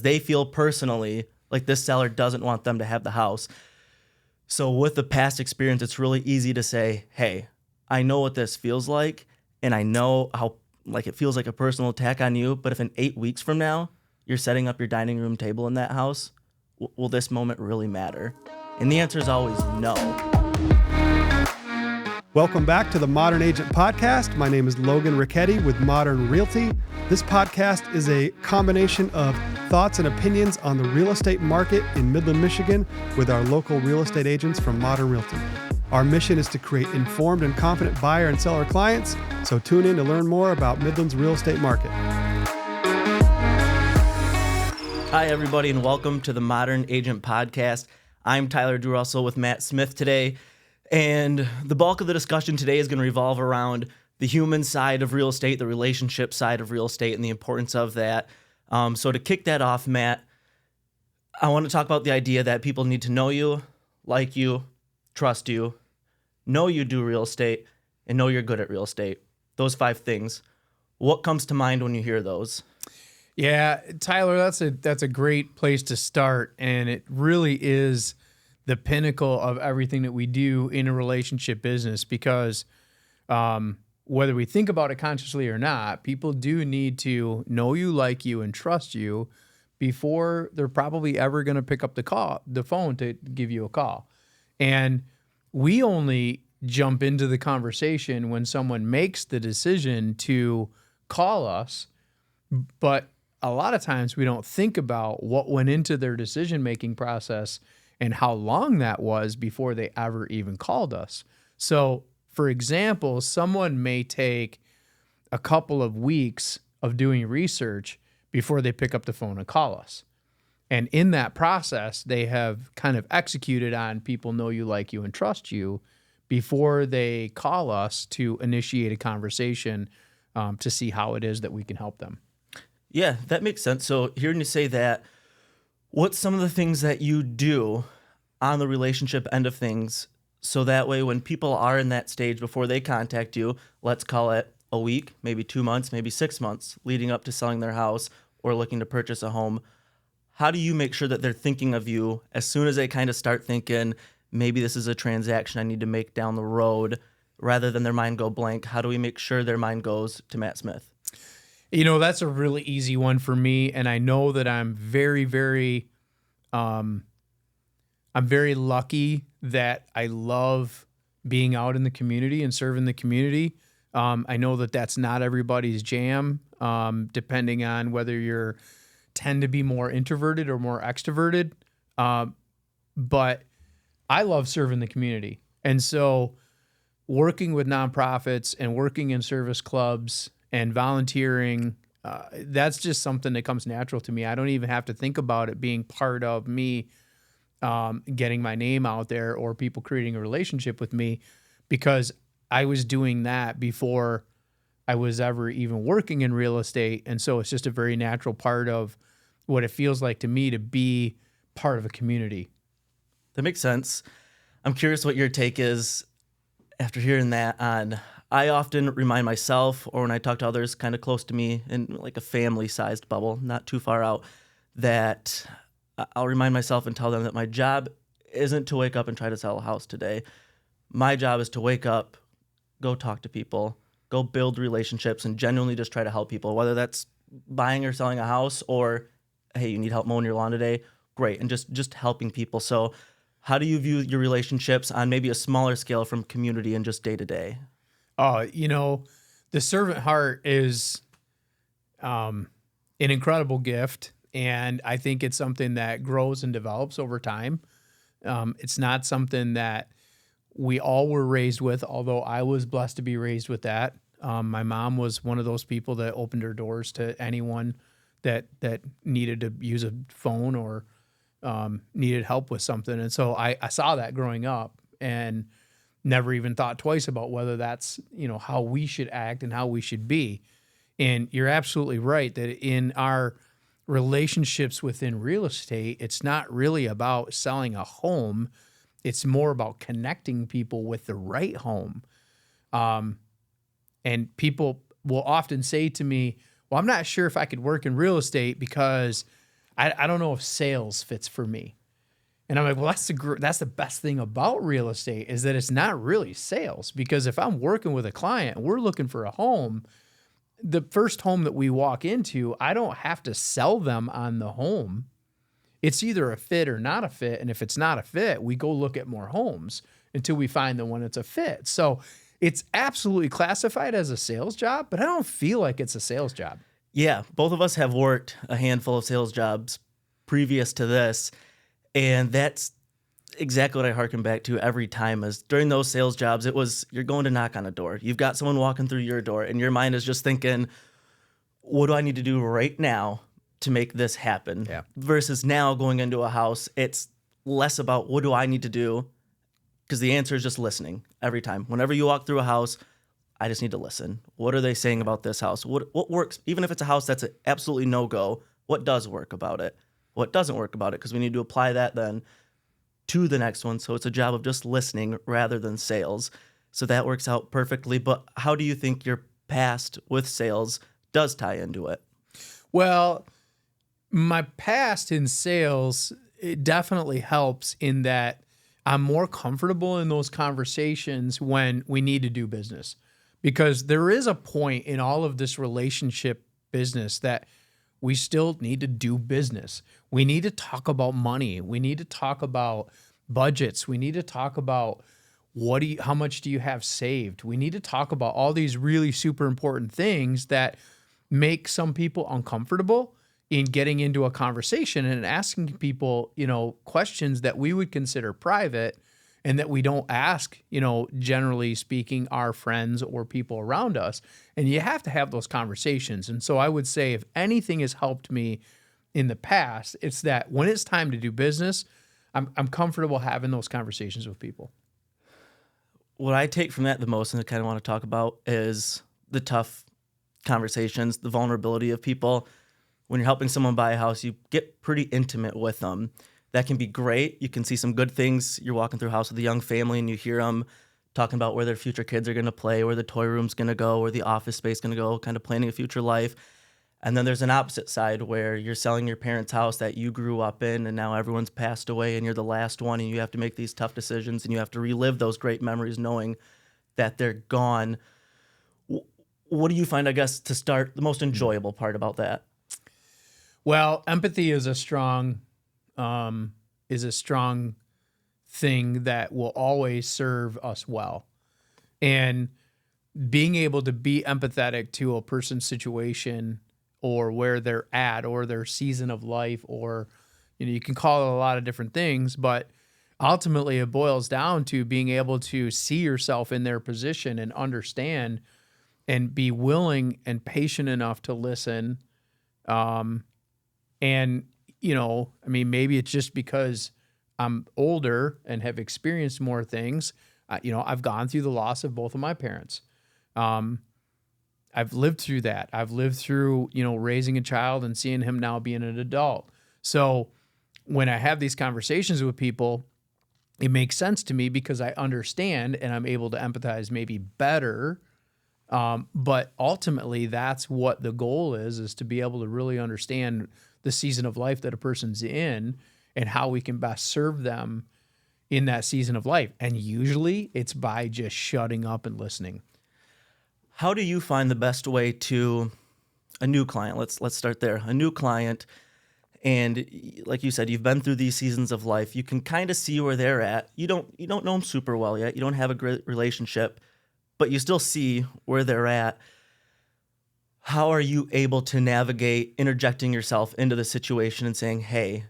They feel personally like this seller doesn't want them to have the house. So with the past experience, it's really easy to say, hey, I know what this feels like, and I know how like it feels like a personal attack on you, but if in 8 weeks from now you're setting up your dining room table in that house, will this moment really matter? And the answer is always no. Welcome back to the Modern Agent Podcast. My name is Logan Ricchetti with Modern Realty. This podcast is a combination of thoughts and opinions on the real estate market in Midland, Michigan with our local real estate agents from Modern Realty. Our mission is to create informed and confident buyer and seller clients, so tune in to learn more about Midland's real estate market. Hi, everybody, and welcome to the Modern Agent Podcast. I'm Tyler DuRussel with Matt Smith today. And the bulk of the discussion today is going to revolve around the human side of real estate, the relationship side of real estate, and the importance of that. So to kick that off, Matt, I want to talk about the idea that people need to know you, like you, trust you, know you do real estate, and know you're good at real estate. Those 5 things. What comes to mind when you hear those? Yeah, Tyler, that's a great place to start, and it really is the pinnacle of everything that we do in a relationship business, because whether we think about it consciously or not, people do need to know you, like you, and trust you before they're probably ever going to pick up the phone to give you a call. And we only jump into the conversation when someone makes the decision to call us, but a lot of times we don't think about what went into their decision-making process and how long that was before they ever even called us. So, for example, someone may take a couple of weeks of doing research before they pick up the phone and call us. And in that process, they have kind of executed on people know you, like you, and trust you before they call us to initiate a conversation to see how it is that we can help them. Yeah, that makes sense. So hearing you say that, what's some of the things that you do on the relationship end of things so that way when people are in that stage before they contact you, let's call it a week, maybe 2 months, maybe 6 months leading up to selling their house or looking to purchase a home, how do you make sure that they're thinking of you as soon as they kind of start thinking, maybe this is a transaction I need to make down the road, rather than their mind go blank? How do we make sure their mind goes to Matt Smith? You know, that's a really easy one for me, and I know that I'm very, very, I'm very lucky that I love being out in the community and serving the community. I know that that's not everybody's jam, depending on whether you tend to be more introverted or more extroverted. But I love serving the community, and so working with nonprofits and working in service clubs and volunteering, that's just something that comes natural to me. I don't even have to think about it being part of me getting my name out there or people creating a relationship with me, because I was doing that before I was ever even working in real estate. And so it's just a very natural part of what it feels like to me to be part of a community. That makes sense. I'm curious what your take is after hearing that on... I often remind myself, or when I talk to others kind of close to me in like a family-sized bubble, not too far out, that I'll remind myself and tell them that my job isn't to wake up and try to sell a house today. My job is to wake up, go talk to people, go build relationships, and genuinely just try to help people, whether that's buying or selling a house or, hey, you need help mowing your lawn today? Great, and just helping people. So how do you view your relationships on maybe a smaller scale from community and just day-to-day? You know, the servant heart is an incredible gift, and I think it's something that grows and develops over time. It's not something that we all were raised with, although I was blessed to be raised with that. My mom was one of those people that opened her doors to anyone that needed to use a phone or needed help with something. And so I saw that growing up and never even thought twice about whether that's, how we should act and how we should be. And you're absolutely right that in our relationships within real estate, it's not really about selling a home. It's more about connecting people with the right home. And people will often say to me, well, I'm not sure if I could work in real estate because I don't know if sales fits for me. And I'm like, well, that's the best thing about real estate is that it's not really sales, because if I'm working with a client and we're looking for a home, the first home that we walk into, I don't have to sell them on the home. It's either a fit or not a fit. And if it's not a fit, we go look at more homes until we find the one that's a fit. So it's absolutely classified as a sales job, but I don't feel like it's a sales job. Yeah, both of us have worked a handful of sales jobs previous to this, and that's exactly what I harken back to every time. Is during those sales jobs, it was you're going to knock on a door. You've got someone walking through your door, and your mind is just thinking, what do I need to do right now to make this happen? Yeah. Versus now going into a house, it's less about what do I need to do, because the answer is just listening every time. Whenever you walk through a house, I just need to listen. What are they saying about this house? What works? Even if it's a house that's an absolutely no-go, what does work about it? What doesn't work about it? Because we need to apply that then to the next one. So it's a job of just listening rather than sales. So that works out perfectly. But how do you think your past with sales does tie into it? Well, my past in sales, it definitely helps in that I'm more comfortable in those conversations when we need to do business. Because there is a point in all of this relationship business that we still need to do business. We need to talk about money. We need to talk about budgets. We need to talk about how much do you have saved? We need to talk about all these really super important things that make some people uncomfortable in getting into a conversation and asking people, questions that we would consider private and that we don't ask, generally speaking, our friends or people around us. And you have to have those conversations. And so I would say if anything has helped me in the past, it's that when it's time to do business, I'm comfortable having those conversations with people. What I take from that the most and I kind of want to talk about is the tough conversations, the vulnerability of people. When you're helping someone buy a house, you get pretty intimate with them. That can be great. You can see some good things. You're walking through a house with a young family and you hear them talking about where their future kids are going to play, where the toy room's going to go, where the office space is going to go, kind of planning a future life. And then there's an opposite side where you're selling your parents' house that you grew up in and now everyone's passed away and you're the last one and you have to make these tough decisions and you have to relive those great memories knowing that they're gone. What do you find, I guess, to start, the most enjoyable part about that? Well, empathy is a strong thing that will always serve us well. And being able to be empathetic to a person's situation or where they're at or their season of life, or, you can call it a lot of different things, but ultimately it boils down to being able to see yourself in their position and understand and be willing and patient enough to listen. And, maybe it's just because I'm older and have experienced more things. I've gone through the loss of both of my parents. I've lived through that. I've lived through, raising a child and seeing him now being an adult. So when I have these conversations with people, it makes sense to me because I understand and I'm able to empathize maybe better. But ultimately, that's what the goal is to be able to really understand the season of life that a person's in and how we can best serve them in that season of life. And usually it's by just shutting up and listening. How do you find the best way to a new client? Let's start there. A new client, and like you said, you've been through these seasons of life. You can kind of see where they're at. You don't know them super well yet. You don't have a great relationship, but you still see where they're at. How are you able to navigate interjecting yourself into the situation and saying, hey,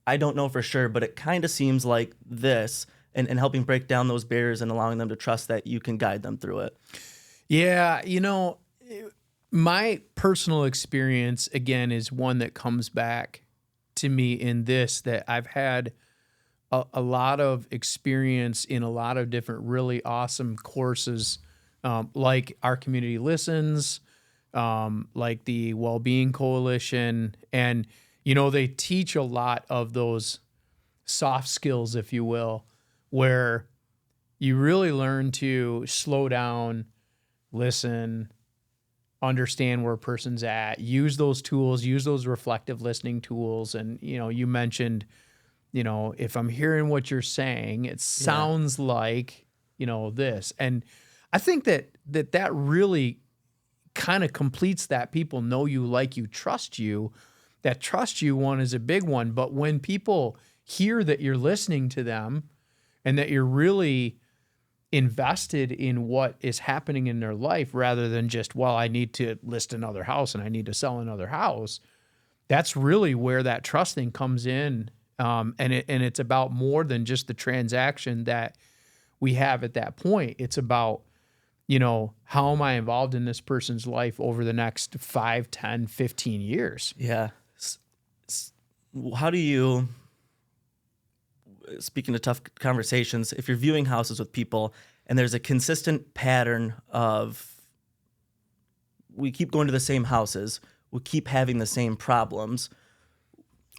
I don't know for sure, but it kind of seems like this, and helping break down those barriers and allowing them to trust that you can guide them through it? Yeah, my personal experience, again, is one that comes back to me in this, that I've had a lot of experience in a lot of different really awesome courses, like Our Community Listens, like the Wellbeing Coalition. And, they teach a lot of those soft skills, if you will, where you really learn to slow down, listen, understand where a person's at, use those tools, use those reflective listening tools. And, you mentioned, if I'm hearing what you're saying, it sounds like, this. And I think that really kind of completes that people know you, like you, trust you. That trust you one is a big one. But when people hear that you're listening to them and that you're really invested in what is happening in their life rather than just, well, I need to list another house and I need to sell another house, that's really where that trust thing comes in. And it's about more than just the transaction that we have at that point. It's about, how am I involved in this person's life over the next 5, 10, 15 years? Yeah. How do you, speaking of tough conversations, if you're viewing houses with people and there's a consistent pattern of, we keep going to the same houses, we keep having the same problems,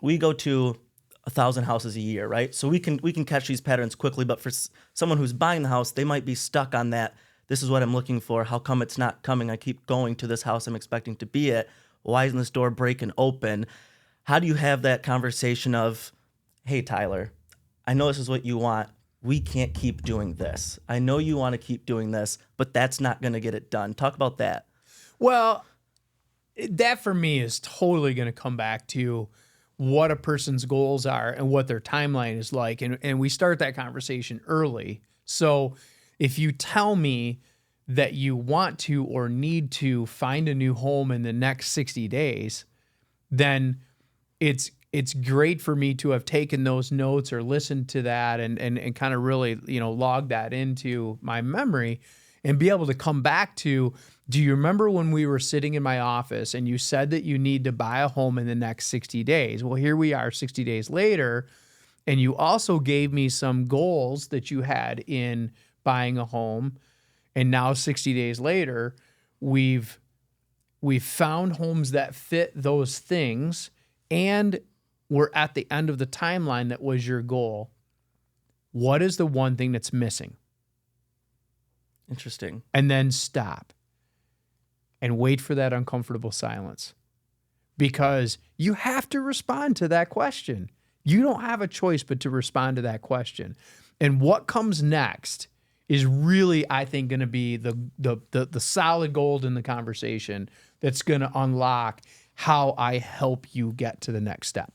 we go to 1,000 houses a year, right? So we can catch these patterns quickly, but for someone who's buying the house, they might be stuck on that. This is what I'm looking for. How come it's not coming? I keep going to this house I'm expecting to be at. Why isn't this door breaking open? How do you have that conversation of, hey, Tyler, I know this is what you want. We can't keep doing this. I know you want to keep doing this, but that's not going to get it done. Talk about that. Well, that for me is totally going to come back to what a person's goals are and what their timeline is like. And we start that conversation early. So if you tell me that you want to or need to find a new home in the next 60 days, then it's great for me to have taken those notes or listened to that and kind of really, log that into my memory and be able to come back to, do you remember when we were sitting in my office and you said that you need to buy a home in the next 60 days? Well, here we are 60 days later, and you also gave me some goals that you had in buying a home. And now 60 days later, we've found homes that fit those things, and we're at the end of the timeline that was your goal. What is the one thing that's missing? Interesting. And then stop and wait for that uncomfortable silence, because you have to respond to that question. You don't have a choice but to respond to that question. And what comes next is really, I think, going to be the solid gold in the conversation that's going to unlock how I help you get to the next step.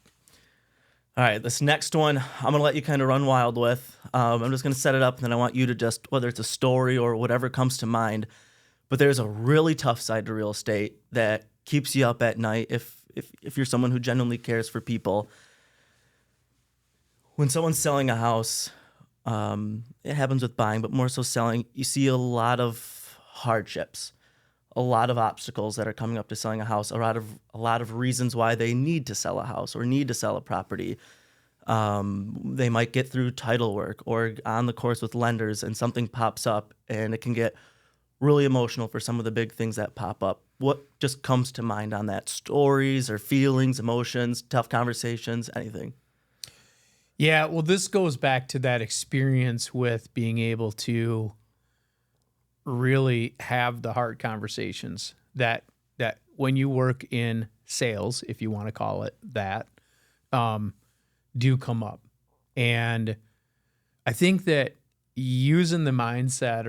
All right, this next one, I'm going to let you kind of run wild with. I'm just going to set it up, and then I want you to just, whether it's a story or whatever comes to mind, but there's a really tough side to real estate that keeps you up at night if you're someone who genuinely cares for people. When someone's selling a house, it happens with buying, but more so selling, you see a lot of hardships, a lot of obstacles that are coming up to selling a house, a lot of reasons why they need to sell a house or need to sell a property. They might get through title work or on the course with lenders, and something pops up, and it can get really emotional for some of the big things that pop up. What just comes to mind on that? Stories or feelings, emotions, tough conversations, anything? Yeah, well, this goes back to that experience with being able to really have the hard conversations that when you work in sales, if you want to call it that, do come up. And I think that using the mindset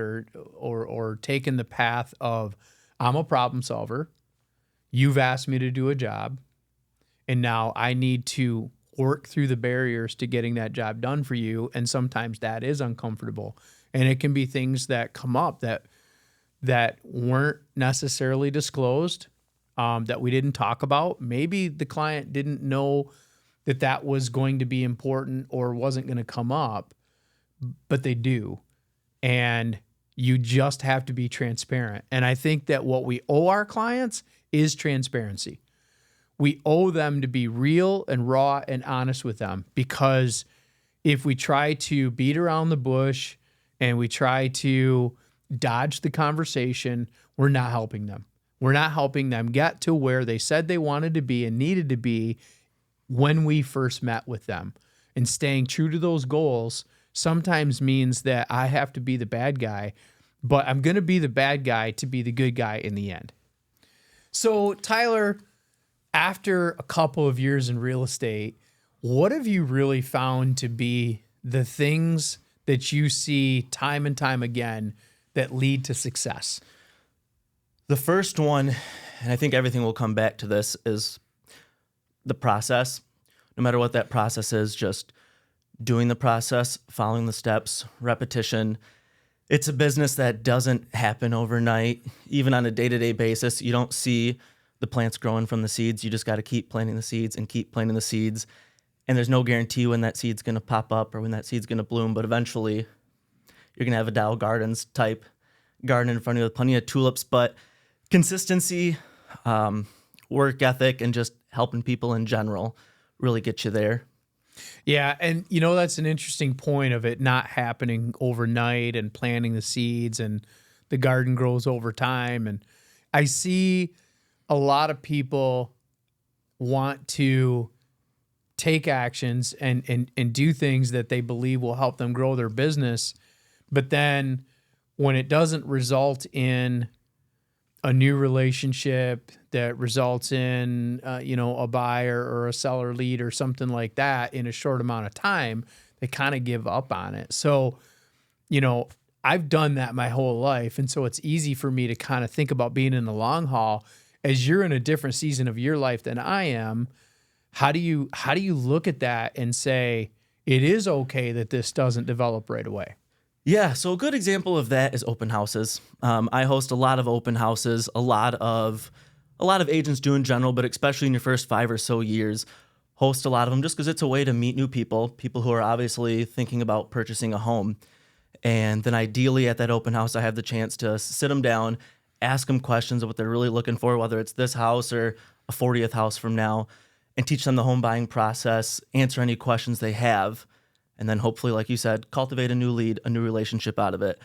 or taking the path of, I'm a problem solver, you've asked me to do a job, and now I need to work through the barriers to getting that job done for you. And sometimes that is uncomfortable. And it can be things that come up that weren't necessarily disclosed, that we didn't talk about. Maybe the client didn't know that was going to be important or wasn't going to come up, but they do. And you just have to be transparent. And I think that what we owe our clients is transparency. We owe them to be real and raw and honest with them, because if we try to beat around the bush and we try to dodge the conversation, we're not helping them. We're not helping them get to where they said they wanted to be and needed to be when we first met with them. And staying true to those goals sometimes means that I have to be the bad guy, but I'm going to be the bad guy to be the good guy in the end. So, Tyler, after a couple of years in real estate, what have you really found to be the things that you see time and time again that lead to success? The first one, and I think everything will come back to this, is the process. No matter what that process is, just doing the process, following the steps, repetition. It's a business that doesn't happen overnight. Even on a day-to-day basis, you don't see the plants growing from the seeds. You just got to keep planting the seeds and keep planting the seeds. And there's no guarantee when that seed's going to pop up or when that seed's going to bloom. But eventually, you're going to have a Dow Gardens type garden in front of you with plenty of tulips. But consistency, work ethic, and just helping people in general really get you there. Yeah, and that's an interesting point of it not happening overnight and planting the seeds and the garden grows over time. And I see a lot of people want to take actions and do things that they believe will help them grow their business. But then when it doesn't result in a new relationship that results in, a buyer or a seller lead or something like that in a short amount of time, they kind of give up on it. So, I've done that my whole life. And so it's easy for me to kind of think about being in the long haul. As you're in a different season of your life than I am, how do you look at that and say, it is okay that this doesn't develop right away? Yeah, so a good example of that is open houses. I host a lot of open houses, a lot of agents do in general, but especially in your first 5 or so years, host a lot of them just because it's a way to meet new people who are obviously thinking about purchasing a home. And then ideally at that open house, I have the chance to sit them down, ask them questions of what they're really looking for, whether it's this house or a 40th house from now, and teach them the home buying process, answer any questions they have. And then hopefully, like you said, cultivate a new lead, a new relationship out of it.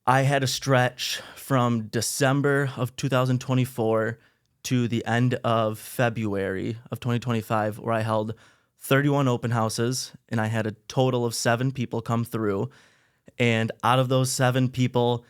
I had a stretch from December of 2024 to the end of February of 2025 where I held 31 open houses and I had a total of 7 people come through. And out of those 7 people,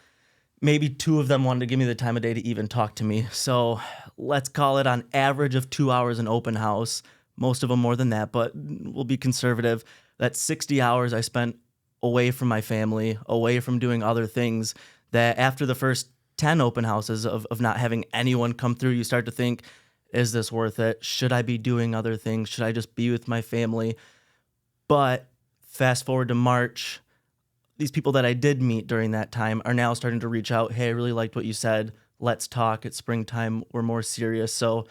maybe 2 of them wanted to give me the time of day to even talk to me. So let's call it on average of 2 hours an open house. Most of them more than that, but we'll be conservative. That's 60 hours I spent away from my family, away from doing other things, that after the first 10 open houses of not having anyone come through, you start to think, is this worth it? Should I be doing other things? Should I just be with my family? But fast forward to March, these people that I did meet during that time are now starting to reach out. Hey, I really liked what you said. Let's talk. It's springtime. We're more serious. So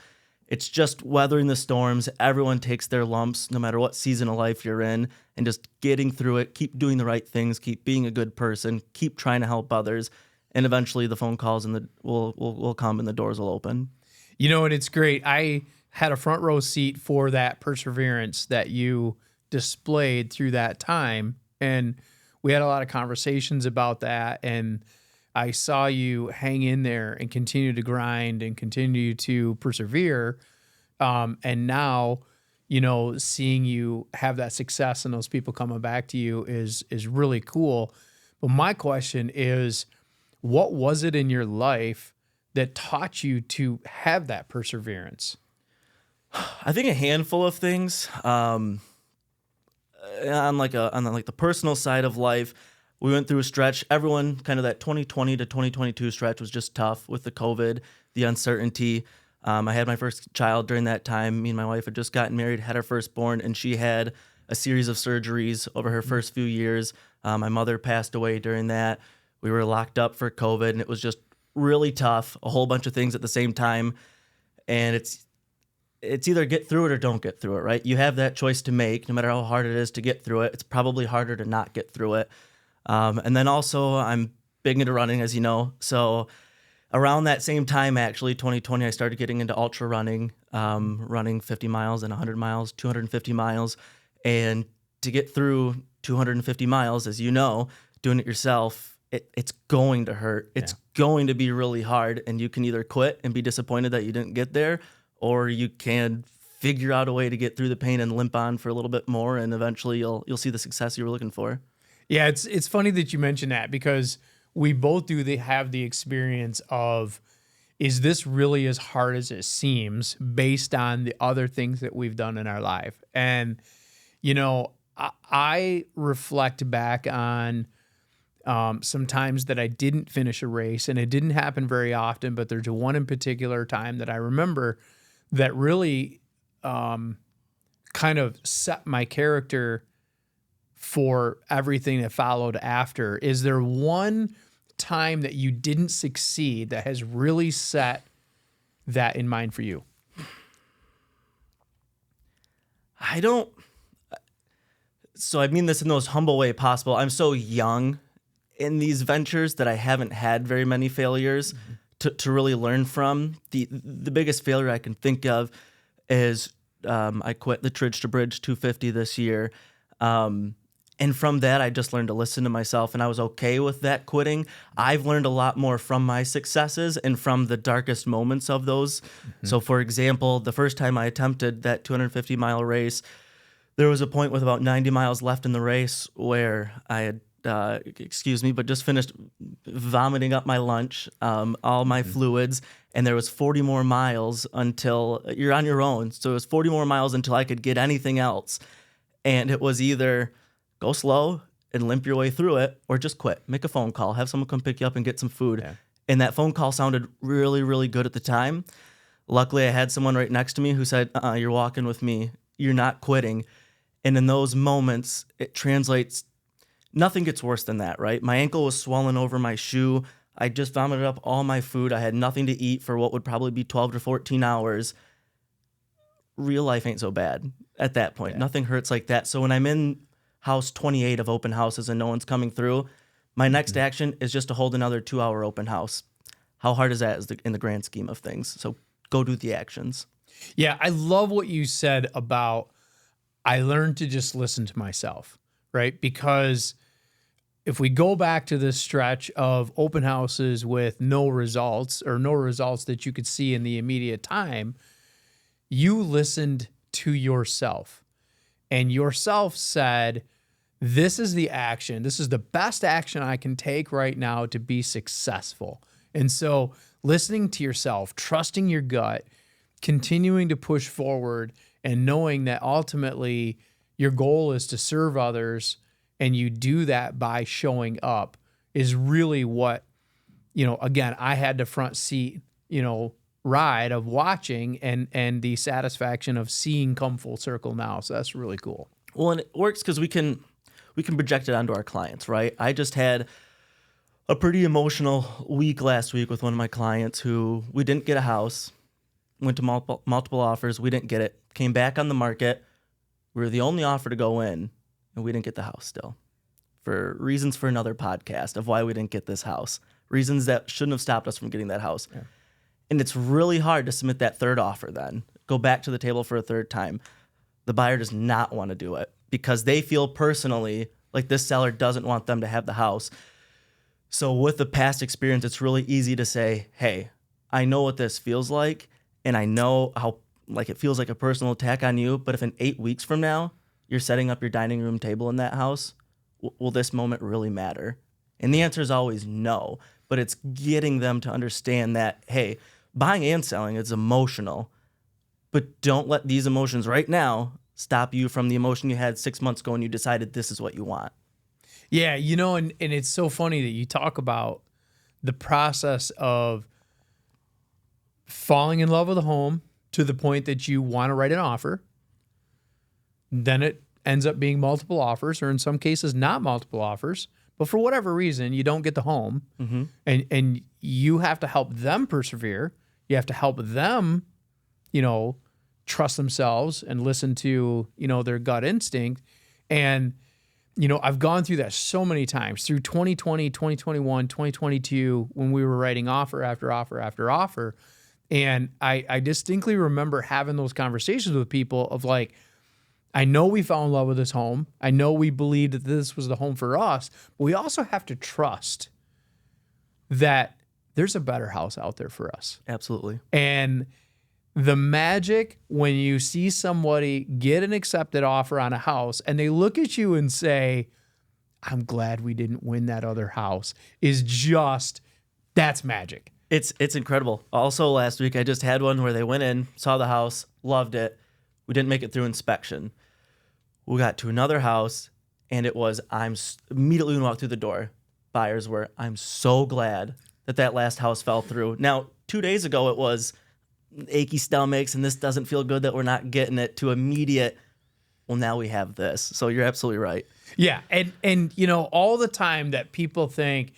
it's just weathering the storms. Everyone takes their lumps, no matter what season of life you're in, and just getting through it. Keep doing the right things. Keep being a good person. Keep trying to help others, and eventually the phone calls and will come and the doors will open. And it's great. I had a front row seat for that perseverance that you displayed through that time, and we had a lot of conversations about that. And I saw you hang in there and continue to grind and continue to persevere. And now, seeing you have that success and those people coming back to you is really cool. But my question is, what was it in your life that taught you to have that perseverance? I think a handful of things. On the personal side of life, we went through a stretch. Everyone, kind of that 2020 to 2022 stretch was just tough with the COVID, the uncertainty. I had my first child during that time. Me and my wife had just gotten married, had our firstborn, and she had a series of surgeries over her first few years. My mother passed away during that. We were locked up for COVID, and it was just really tough, a whole bunch of things at the same time. And it's either get through it or don't get through it, right? You have that choice to make. No matter how hard it is to get through it, it's probably harder to not get through it. And then also I'm big into running, as you know. So around that same time, actually, 2020, I started getting into ultra running, running 50 miles and 100 miles, 250 miles. And to get through 250 miles, as you know, doing it yourself, it's going to hurt. It's going to be really hard. And you can either quit and be disappointed that you didn't get there, or you can figure out a way to get through the pain and limp on for a little bit more. And eventually you'll see the success you were looking for. Yeah, it's funny that you mentioned that because we both have the experience of is this really as hard as it seems based on the other things that we've done in our life? And, I reflect back on some times that I didn't finish a race, and it didn't happen very often, but there's one in particular time that I remember that really kind of set my character for everything that followed after. Is there one time that you didn't succeed that has really set that in mind for you? So I mean this in the most humble way possible. I'm so young in these ventures that I haven't had very many failures to really learn from. The biggest failure I can think of is I quit the Tridge to Bridge 250 this year. And from that, I just learned to listen to myself, and I was okay with that quitting. I've learned a lot more from my successes and from the darkest moments of those. So for example, the first time I attempted that 250-mile race, there was a point with about 90 miles left in the race where I had, but just finished vomiting up my lunch, all my fluids, and there was 40 more miles until you're on your own. So it was 40 more miles until I could get anything else. And it was either go slow and limp your way through it, or just quit. Make a phone call, have someone come pick you up and get some food. Yeah. And that phone call sounded really, really good at the time. Luckily, I had someone right next to me who said, you're walking with me. You're not quitting. And in those moments, it translates. Nothing gets worse than that, right? My ankle was swollen over my shoe. I just vomited up all my food. I had nothing to eat for what would probably be 12 to 14 hours. Real life ain't so bad at that point. Yeah. Nothing hurts like that. So when I'm in house 28 of open houses and no one's coming through, my next action is just to hold another 2-hour open house. How hard is that in the grand scheme of things? So go do the actions. Yeah, I love what you said about I learned to just listen to myself, right? Because if we go back to this stretch of open houses with no results, or no results that you could see in the immediate time, you listened to yourself, and yourself said, this is the action. This is the best action I can take right now to be successful. And so listening to yourself, trusting your gut, continuing to push forward, and knowing that ultimately your goal is to serve others, and you do that by showing up, is really what, again, I had the front seat, ride of watching and the satisfaction of seeing come full circle now. So that's really cool. Well, and it works because we can project it onto our clients, right? I just had a pretty emotional week last week with one of my clients who we didn't get a house, went to multiple offers, we didn't get it, came back on the market. We were the only offer to go in, and we didn't get the house still. For reasons for another podcast of why we didn't get this house. Reasons that shouldn't have stopped us from getting that house. Yeah. And it's really hard to submit that third offer then. Go back to the table for a third time. The buyer does not want to do it because they feel personally like this seller doesn't want them to have the house. So with the past experience, it's really easy to say, hey, I know what this feels like, and I know how it feels like a personal attack on you, but if in 8 weeks from now, you're setting up your dining room table in that house, will this moment really matter? And the answer is always no, but it's getting them to understand that, hey, buying and selling is emotional, but don't let these emotions right now stop you from the emotion you had 6 months ago when you decided this is what you want. Yeah, and it's so funny that you talk about the process of falling in love with a home to the point that you want to write an offer. Then it ends up being multiple offers, or in some cases not multiple offers. But for whatever reason, you don't get the home, and you have to help them persevere. You have to help them, trust themselves and listen to, their gut instinct. And, I've gone through that so many times through 2020, 2021, 2022, when we were writing offer after offer after offer. And I distinctly remember having those conversations with people of like, I know we fell in love with this home. I know we believed that this was the home for us, but we also have to trust that there's a better house out there for us. Absolutely. And the magic when you see somebody get an accepted offer on a house and they look at you and say, I'm glad we didn't win that other house, is just, that's magic. It's incredible. Also, last week I just had one where they went in, saw the house, loved it. We didn't make it through inspection. We got to another house, and it was immediately when we walked through the door, buyers were, I'm so glad that last house fell through. Now, 2 days ago it was achy stomachs and this doesn't feel good that we're not getting it, to immediate, well, now we have this. So you're absolutely right. Yeah, and all the time that people think,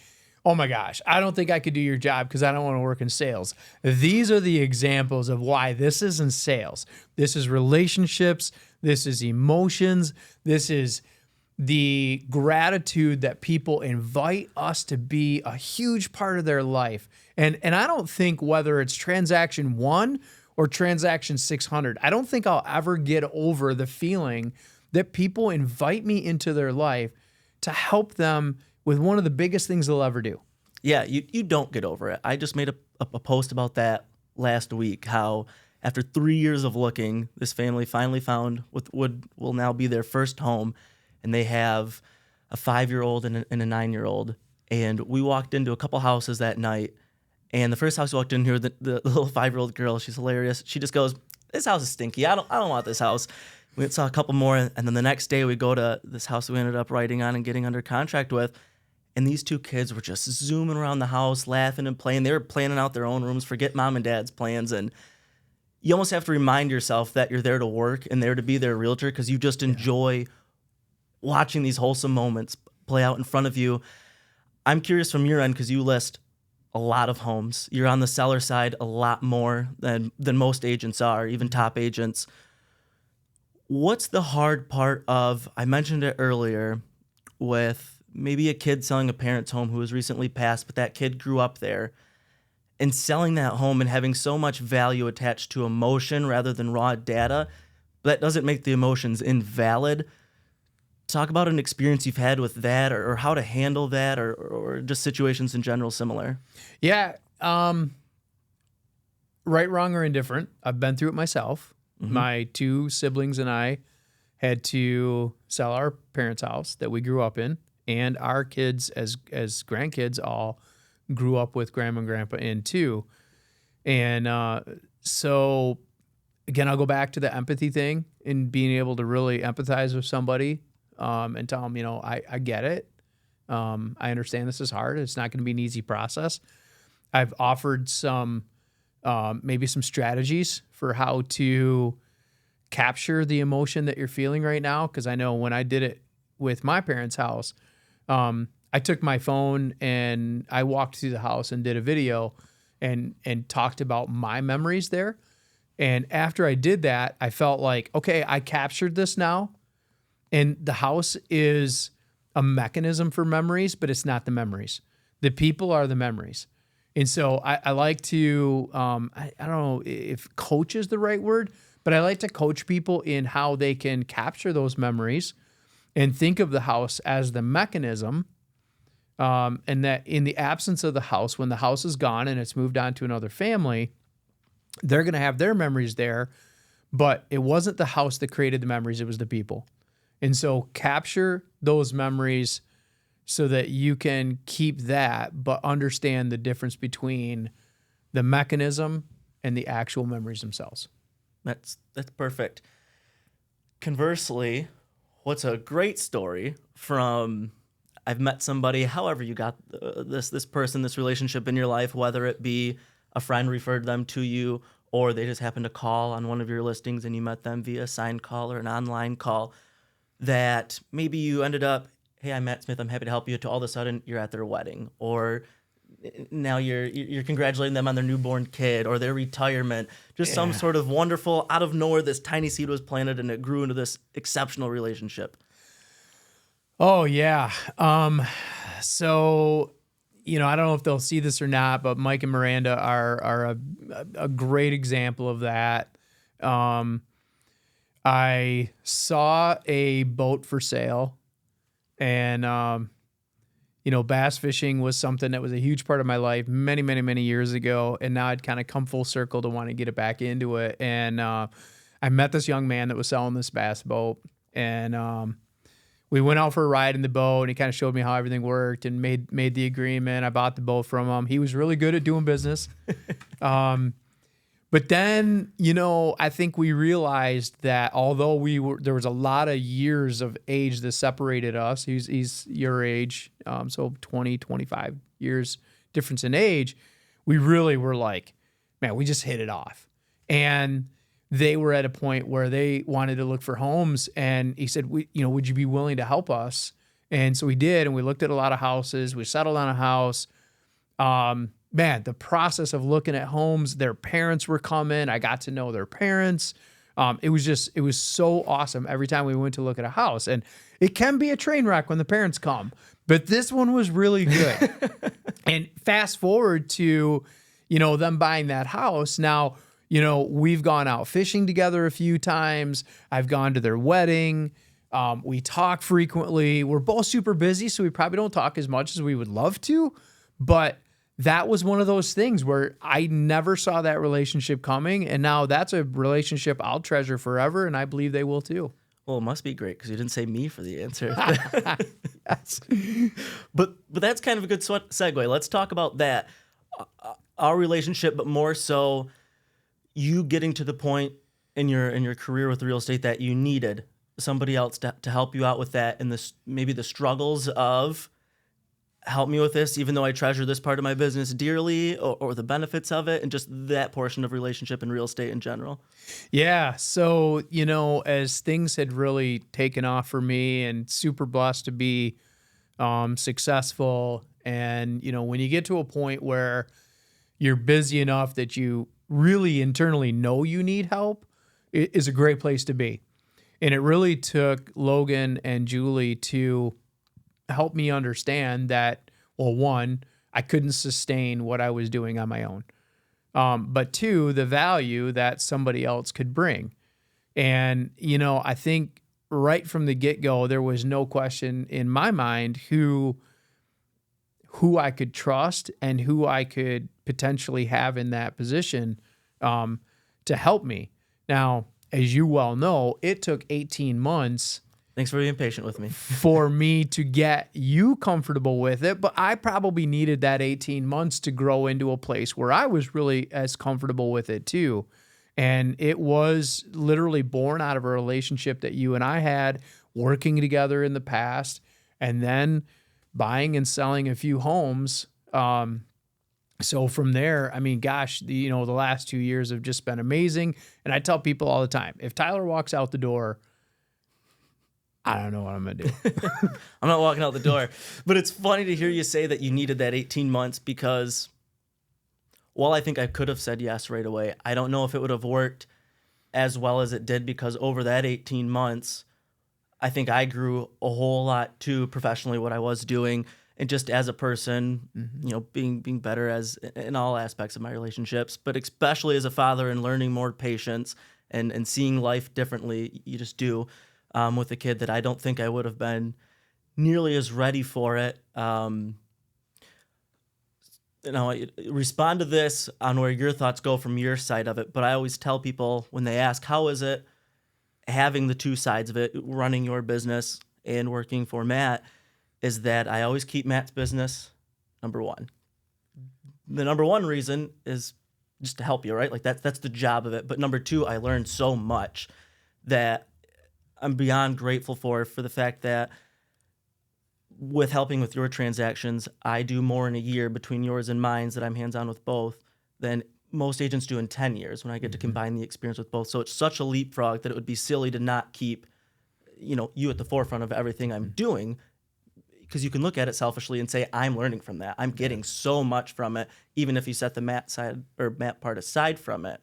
oh my gosh, I don't think I could do your job because I don't want to work in sales. These are the examples of why this isn't sales. This is relationships. This is emotions. This is the gratitude that people invite us to be a huge part of their life. And I don't think whether it's transaction 1 or transaction 600, I don't think I'll ever get over the feeling that people invite me into their life to help them with one of the biggest things they'll ever do. Yeah, you don't get over it. I just made a post about that last week, how after 3 years of looking, this family finally found what will now be their first home, and they have a 5-year-old and a 9-year-old. And we walked into a couple houses that night, and the first house we walked in here, the little 5-year-old girl, she's hilarious. She just goes, "This house is stinky. I don't want this house." We saw a couple more, and then the next day we go to this house we ended up writing on and getting under contract with. And these two kids were just zooming around the house, laughing and playing. They were planning out their own rooms, forget mom and dad's plans. And you almost have to remind yourself that you're there to work and there to be their realtor, because you just enjoy watching these wholesome moments play out in front of you. I'm curious from your end, because you list a lot of homes. You're on the seller side a lot more than most agents are, even top agents. What's the hard part of, I mentioned it earlier, with maybe a kid selling a parent's home who has recently passed, but that kid grew up there, and selling that home and having so much value attached to emotion rather than raw data, but that doesn't make the emotions invalid. Talk about an experience you've had with that, or how to handle that, or just situations in general similar. Yeah. Right, wrong, or indifferent. I've been through it myself. Mm-hmm. My 2 siblings and I had to sell our parents' house that we grew up in, and our kids as grandkids all grew up with grandma and grandpa in too. And so again, I'll go back to the empathy thing and being able to really empathize with somebody and tell them, I get it. I understand this is hard. It's not going to be an easy process. I've offered maybe some strategies for how to capture the emotion that you're feeling right now. Because I know when I did it with my parents' house, I took my phone and I walked through the house and did a video and talked about my memories there. And after I did that, I felt like, okay, I captured this now. And the house is a mechanism for memories, but it's not the memories. The people are the memories. And so I like to, I don't know if coach is the right word, but I like to coach people in how they can capture those memories and think of the house as the mechanism, and that in the absence of the house, when the house is gone and it's moved on to another family, they're going to have their memories there, but it wasn't the house that created the memories, it was the people. And so capture those memories so that you can keep that, but understand the difference between the mechanism and the actual memories themselves. That's perfect. Conversely, what's a great story from, I've met somebody, however you got this person, this relationship in your life, whether it be a friend referred them to you, or they just happened to call on one of your listings and you met them via a signed call or an online call, that maybe you ended up, hey, I'm Matt Smith, I'm happy to help you, to all of a sudden you're at their wedding, or now you're congratulating them on their newborn kid or their retirement. Just some sort of wonderful, out of nowhere, this tiny seed was planted and it grew into this exceptional relationship. Oh, yeah. So, I don't know if they'll see this or not, but Mike and Miranda are a great example of that. I saw a boat for sale, and, bass fishing was something that was a huge part of my life many, many, many years ago. And now I'd kind of come full circle to want to get it back into it. And I met this young man that was selling this bass boat, and we went out for a ride in the boat, and he kind of showed me how everything worked and made the agreement. I bought the boat from him. He was really good at doing business. But then, I think we realized that although there was a lot of years of age that separated us. He's your age, so 20, 25 years difference in age. We really were like, man, we just hit it off. And they were at a point where they wanted to look for homes, and he said, would you be willing to help us? And so we did, and we looked at a lot of houses. We settled on a house. Man, the process of looking at homes, their parents were coming. I got to know their parents. It was so awesome every time we went to look at a house. And it can be a train wreck when the parents come, but this one was really good. And fast forward to, them buying that house. Now, we've gone out fishing together a few times. I've gone to their wedding. We talk frequently. We're both super busy, so we probably don't talk as much as we would love to, but that was one of those things where I never saw that relationship coming. And now that's a relationship I'll treasure forever. And I believe they will too. Well, it must be great because you didn't say me for the answer. Yes. But that's kind of a good segue. Let's talk about that. Our relationship, but more so you getting to the point in your career with real estate that you needed somebody else to help you out with that, and maybe the struggles of help me with this, even though I treasure this part of my business dearly, or the benefits of it, and just that portion of relationship and real estate in general. Yeah. So, as things had really taken off for me, and super blessed to be successful. And, when you get to a point where you're busy enough that you really internally know you need help, it is a great place to be. And it really took Logan and Julie to help me understand that, well, one, I couldn't sustain what I was doing on my own. But two, the value that somebody else could bring. And, I think right from the get-go, there was no question in my mind who I could trust and who I could potentially have in that position to help me. Now, as you well know, it took 18 months. Thanks for being patient with me. For me to get you comfortable with it, but I probably needed that 18 months to grow into a place where I was really as comfortable with it too. And it was literally born out of a relationship that you and I had working together in the past, and then buying and selling a few homes. So from there, I mean, gosh, the last 2 years have just been amazing. And I tell people all the time, if Tyler walks out the door, I don't know what I'm going to do. I'm not walking out the door. But it's funny to hear you say that you needed that 18 months because, while I think I could have said yes right away, I don't know if it would have worked as well as it did, because over that 18 months, I think I grew a whole lot too professionally, what I was doing, and just as a person, being better in all aspects of my relationships, but especially as a father and learning more patience and seeing life differently. You just do. With a kid that I don't think I would have been nearly as ready for it. Respond to this on where your thoughts go from your side of it. But I always tell people when they ask, how is it having the two sides of it, running your business and working for Matt, is that I always keep Matt's business number one. The number one reason is just to help you, right? Like that's the job of it. But number two, I learned so much that I'm beyond grateful for the fact that with helping with your transactions, I do more in a year between yours and mine, that I'm hands-on with both, than most agents do in 10 years when I get to combine the experience with both. So it's such a leapfrog that it would be silly to not keep, you at the forefront of everything I'm doing, because you can look at it selfishly and say, I'm learning from that. I'm getting so much from it, even if you set the Matt part aside from it.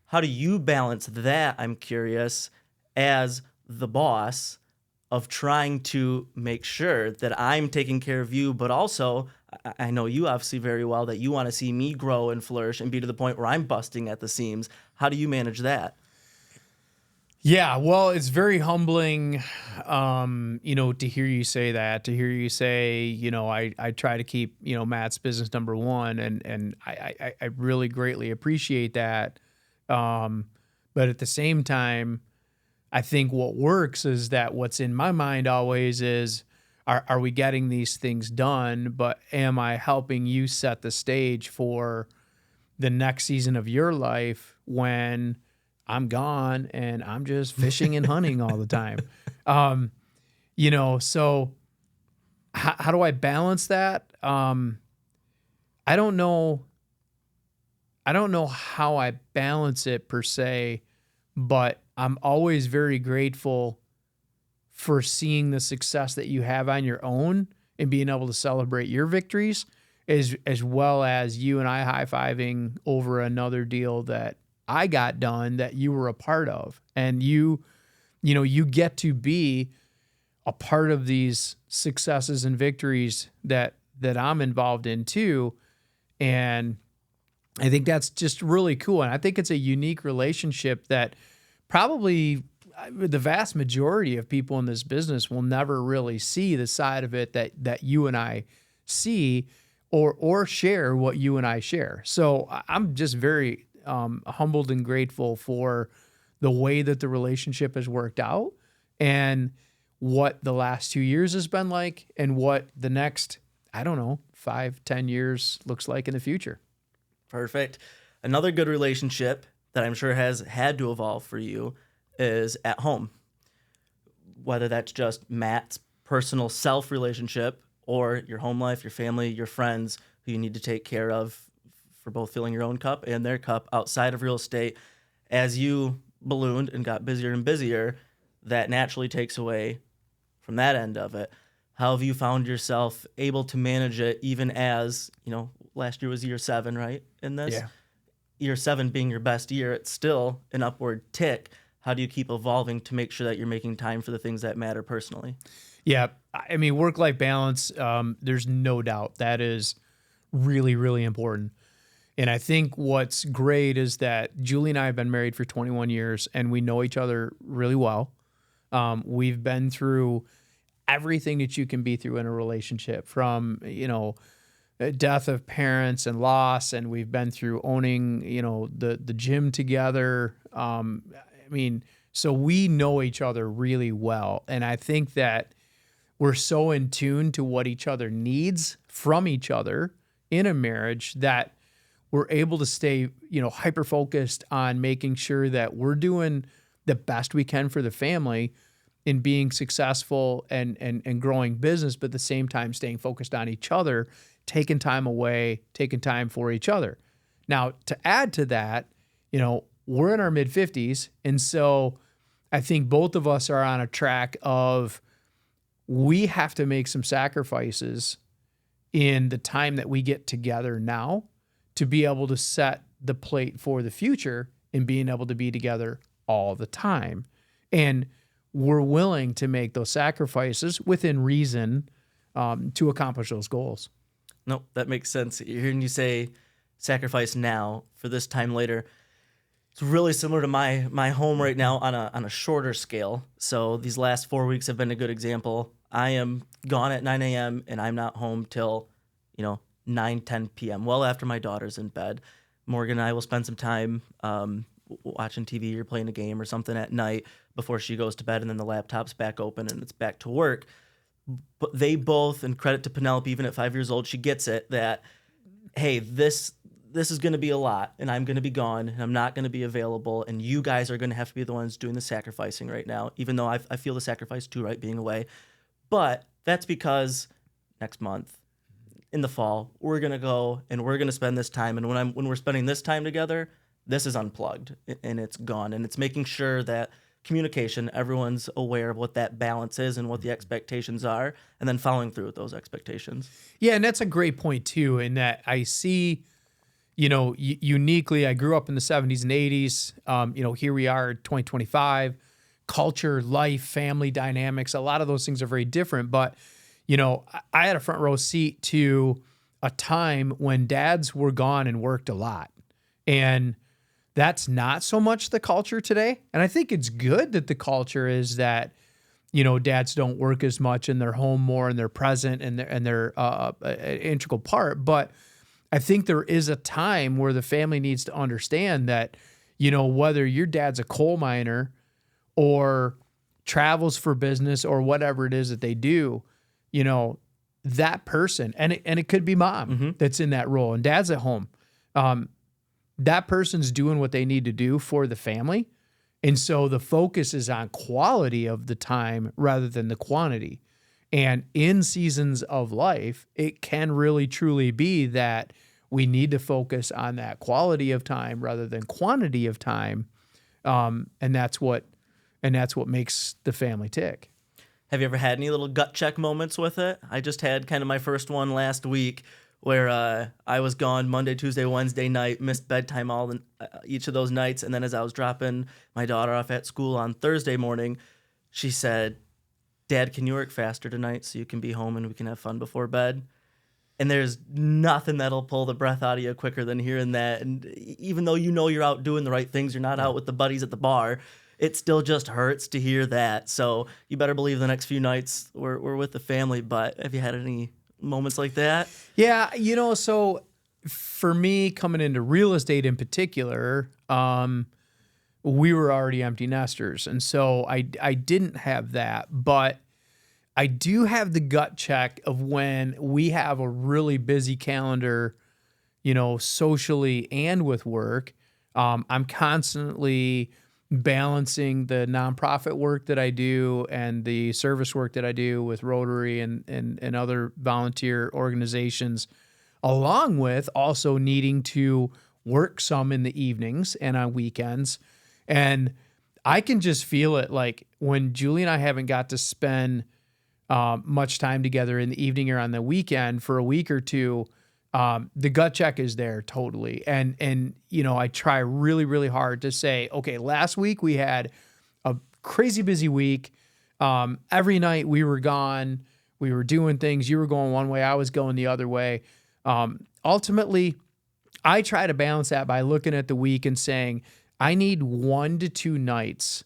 How do you balance that, I'm curious, as the boss, of trying to make sure that I'm taking care of you, but also I know you obviously very well that you want to see me grow and flourish and be to the point where I'm busting at the seams. How do you manage that? Yeah, well, it's very humbling, to hear you say that, to hear you say, I try to keep, Matt's business number one, and I really greatly appreciate that. But at the same time, I think what works is that what's in my mind always is, are we getting these things done? But am I helping you set the stage for the next season of your life when I'm gone and I'm just fishing and hunting all the time? So how do I balance that? I don't know how I balance it per se, but I'm always very grateful for seeing the success that you have on your own and being able to celebrate your victories, as well as you and I high-fiving over another deal that I got done that you were a part of. And you get to be a part of these successes and victories that I'm involved in too. And I think that's just really cool. And I think it's a unique relationship that probably the vast majority of people in this business will never really see the side of it that you and I see, or share what you and I share. So I'm just very humbled and grateful for the way that the relationship has worked out, and what the last 2 years has been like, and what the next, 5-10 years looks like in the future. Perfect. Another good relationship that I'm sure has had to evolve for you is at home. Whether that's just Matt's personal self relationship, or your home life, your family, your friends who you need to take care of for both filling your own cup and their cup outside of real estate. As you ballooned and got busier and busier, that naturally takes away from that end of it. How have you found yourself able to manage it, even as, last year was year 7, right? In this? Yeah. Year 7 being your best year, it's still an upward tick. How do you keep evolving to make sure that you're making time for the things that matter personally? Yeah. I mean, work-life balance, there's no doubt that is really, really important. And I think what's great is that Julie and I have been married for 21 years, and we know each other really well. We've been through everything that you can be through in a relationship, from, death of parents and loss. And we've been through owning, the gym together. So we know each other really well. And I think that we're so in tune to what each other needs from each other in a marriage that we're able to stay, hyper-focused on making sure that we're doing the best we can for the family in being successful and growing business, but at the same time staying focused on each other, taking time away, taking time for each other. Now, to add to that, we're in our mid-50s, and so I think both of us are on a track of, we have to make some sacrifices in the time that we get together now to be able to set the plate for the future and being able to be together all the time. And we're willing to make those sacrifices within reason to accomplish those goals. Nope, that makes sense. Hearing you say sacrifice now for this time later, it's really similar to my home right now on a shorter scale. So these last 4 weeks have been a good example. I am gone at 9 a.m. and I'm not home till 9-10 p.m. well after my daughter's in bed. Morgan and I will spend some time watching TV or playing a game or something at night before she goes to bed, and then the laptop's back open and it's back to work. But they both, and credit to Penelope, even at 5 years old, she gets it that, hey, this is going to be a lot, and I'm going to be gone, and I'm not going to be available, and you guys are going to have to be the ones doing the sacrificing right now, even though I feel the sacrifice too, right, being away. But that's because next month, in the fall, we're going to go and we're going to spend this time, and when we're spending this time together, this is unplugged and it's gone, and it's making sure that communication, everyone's aware of what that balance is and what the expectations are, and then following through with those expectations. Yeah, and that's a great point too, in that I see, uniquely, I grew up in the 70s and 80s. Here we are, 2025, culture, life, family dynamics, a lot of those things are very different. But, I had a front row seat to a time when dads were gone and worked a lot. And that's not so much the culture today. And I think it's good that the culture is that, dads don't work as much and they're home more and they're present and they're an integral part. But I think there is a time where the family needs to understand that, whether your dad's a coal miner or travels for business or whatever it is that they do, you know, that person, and it could be mom that's in that role and dad's at home. That person's doing what they need to do for the family. And so the focus is on quality of the time rather than the quantity. And in seasons of life, it can really truly be that we need to focus on that quality of time rather than quantity of time. And that's what makes the family tick. Have you ever had any little gut check moments with it? I just had kind of my first one last week where I was gone Monday, Tuesday, Wednesday night, missed bedtime each of those nights. And then as I was dropping my daughter off at school on Thursday morning, she said, Dad, can you work faster tonight so you can be home and we can have fun before bed? And there's nothing that'll pull the breath out of you quicker than hearing that. And even though you know you're out doing the right things, you're not out with the buddies at the bar, it still just hurts to hear that. So you better believe the next few nights we're with the family. But have you had any moments like that? Yeah, you know, so for me, coming into real estate in particular, we were already empty nesters. And so I didn't have that, but I do have the gut check of when we have a really busy calendar, you know, socially and with work. I'm constantly balancing the nonprofit work that I do and the service work that I do with Rotary and other volunteer organizations, along with also needing to work some in the evenings and on weekends. And I can just feel it, like when Julie and I haven't got to spend much time together in the evening or on the weekend for a week or two, the gut check is there totally. And, you know, I try really, really hard to say, okay, last week we had a crazy busy week. Every night we were gone, we were doing things. You were going one way, I was going the other way. Ultimately, I try to balance that by looking at the week and saying, I need 1 to 2 nights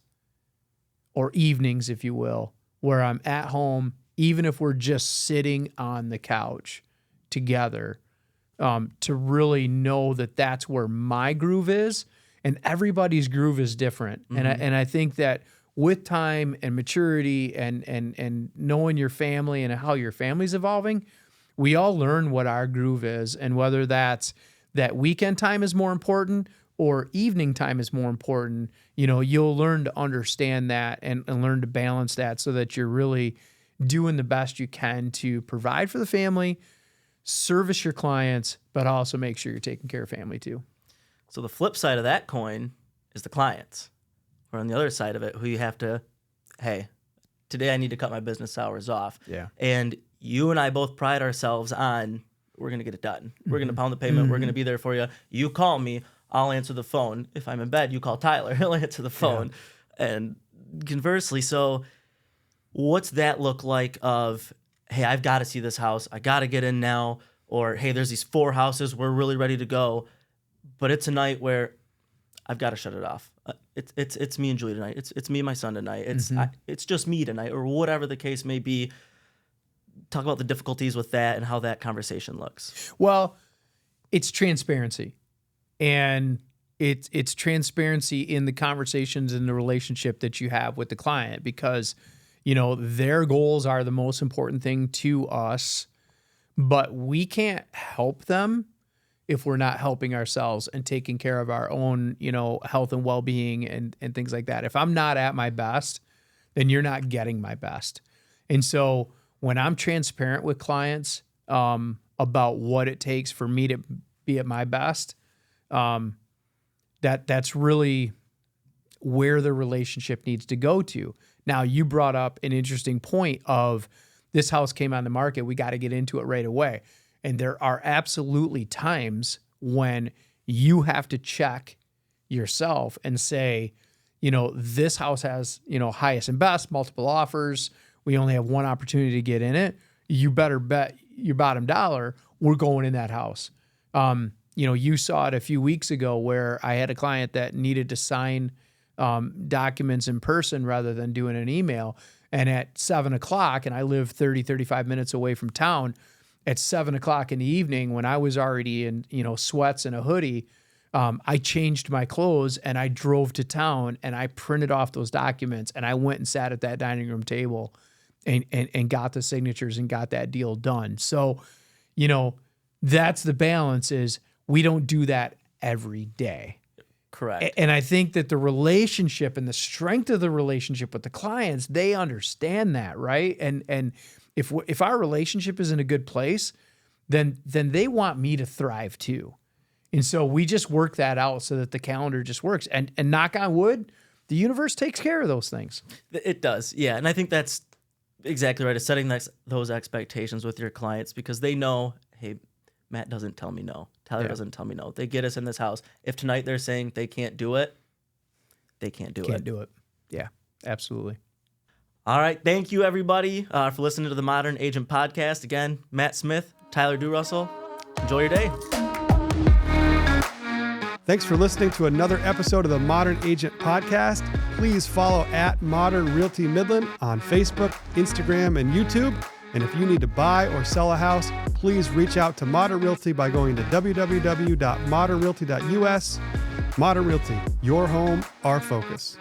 or evenings, if you will, where I'm at home, even if we're just sitting on the couch together, to really know that that's where my groove is, and everybody's groove is different. Mm-hmm. And I think that with time and maturity and knowing your family and how your family's evolving, we all learn what our groove is, and whether that's that weekend time is more important or evening time is more important, you know, you'll learn to understand that and learn to balance that so that you're really doing the best you can to provide for the family, service your clients, but also make sure you're taking care of family too. So the flip side of that coin is the clients. Or on the other side of it, who you have to, hey, today I need to cut my business hours off. Yeah. And you and I both pride ourselves on, we're going to get it done. We're going to pound the payment. We're going to be there for you. You call me, I'll answer the phone. If I'm in bed, you call Tyler, he'll answer the phone. Yeah. And conversely, so what's that look like of, hey, I've got to see this house. I got to get in now. Or, hey, there's these 4 houses. We're really ready to go. But it's a night where I've got to shut it off. It's me and Julie tonight. It's me and my son tonight. It's just me tonight, or whatever the case may be. Talk about the difficulties with that and how that conversation looks. Well, it's transparency. And it's transparency in the conversations and the relationship that you have with the client, because, you know, their goals are the most important thing to us, but we can't help them if we're not helping ourselves and taking care of our own, you know, health and well-being and things like that. If I'm not at my best, then you're not getting my best. And so when I'm transparent with clients about what it takes for me to be at my best, that's really where the relationship needs to go to. Now, you brought up an interesting point of this house came on the market, we got to get into it right away. And there are absolutely times when you have to check yourself and say, you know, this house has, you know, highest and best, multiple offers. We only have one opportunity to get in it. You better bet your bottom dollar we're going in that house. You know, you saw it a few weeks ago where I had a client that needed to sign documents in person rather than doing an email. And at 7:00, and I live 35 minutes away from town, at 7:00 in the evening when I was already in, you know, sweats and a hoodie, I changed my clothes and I drove to town and I printed off those documents and I went and sat at that dining room table and got the signatures and got that deal done. So, that's the balance, is we don't do that every day. Correct. And I think that the relationship and the strength of the relationship with the clients, they understand that, right? And if our relationship is in a good place, then they want me to thrive too. And so we just work that out so that the calendar just works. And knock on wood, the universe takes care of those things. It does, yeah. And I think that's exactly right. Is setting those expectations with your clients, because they know, hey, Matt doesn't tell me no. Tyler doesn't tell me no. They get us in this house. If tonight they're saying they can't do it, they can't do it. Can't do it. Yeah, absolutely. All right. Thank you, everybody, for listening to the Modern Agent Podcast. Again, Matt Smith, Tyler DuRussel. Enjoy your day. Thanks for listening to another episode of the Modern Agent Podcast. Please follow at Modern Realty Midland on Facebook, Instagram, and YouTube. And if you need to buy or sell a house, please reach out to Modern Realty by going to www.modernrealty.us. Modern Realty, your home, our focus.